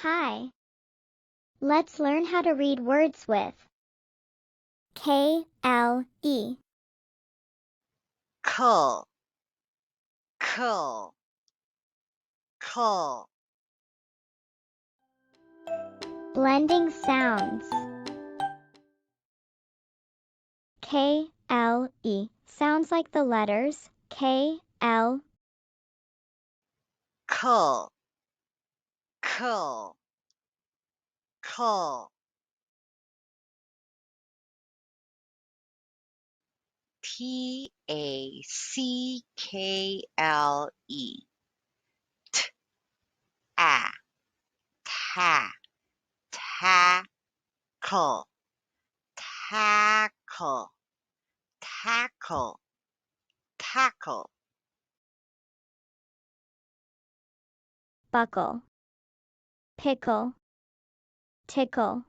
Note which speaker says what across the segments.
Speaker 1: Hi. Let's learn how to read words with KLE.
Speaker 2: Curl, curl, curl.
Speaker 1: Blending sounds. KLE sounds like the letters KL.
Speaker 2: Curl, curl, curl. Tackle, ta, ta, tackle, tackle, tackle, tackle.
Speaker 1: Buckle, pickle, tickle,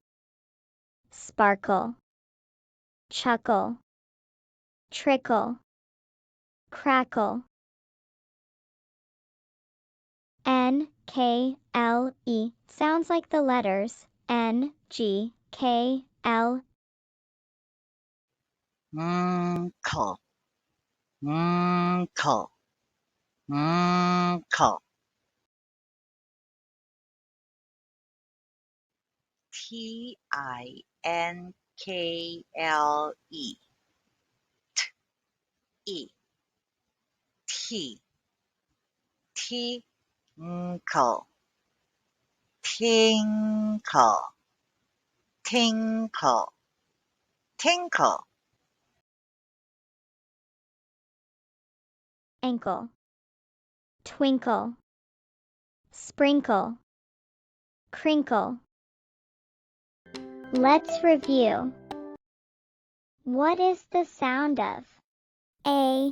Speaker 1: sparkle, chuckle, trickle, crackle. NKLE sounds like the letters NGKL.
Speaker 2: Curl, curl, curl. Tinkle, e, t, tinkle, tinkle, tinkle, tinkle.
Speaker 1: Ankle, twinkle, sprinkle, crinkle. Let's review. What is the sound of ANKLE?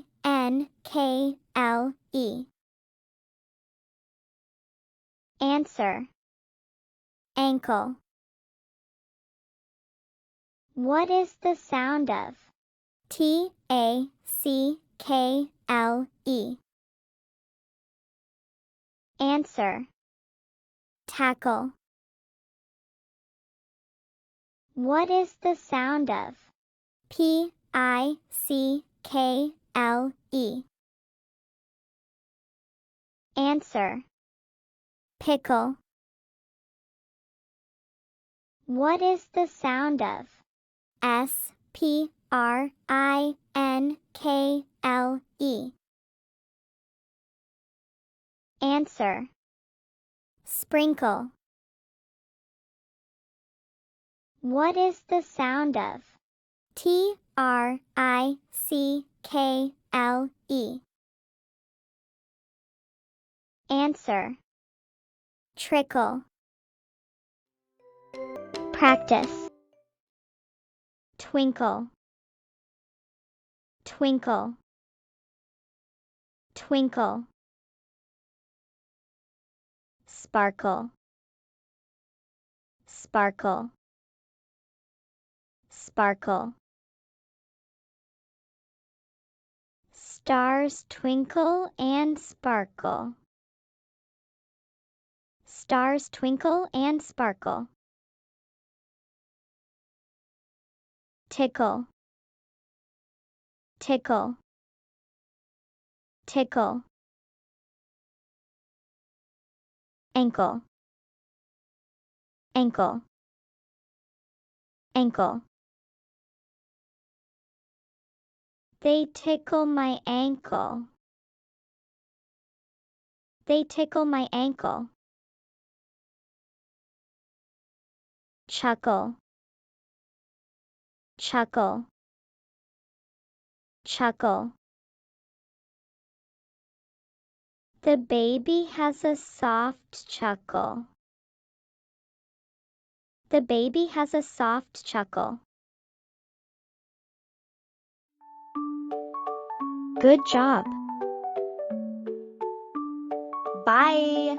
Speaker 1: Answer. Ankle. What is the sound of TACKLE? Answer. Tackle. What is the sound of PICKLE? Answer. Pickle. What is the sound of SPRINKLE? Answer. Sprinkle. What is the sound of TRICKLE? Answer. Trickle. Practice. Twinkle, twinkle, twinkle. Sparkle, sparkle, sparkle. Stars twinkle and sparkle. Stars twinkle and sparkle. Tickle, tickle, tickle. Ankle, ankle, ankle. They tickle my ankle. They tickle my ankle. Chuckle, chuckle, chuckle. The baby has a soft chuckle. The baby has a soft chuckle. Good job. Bye.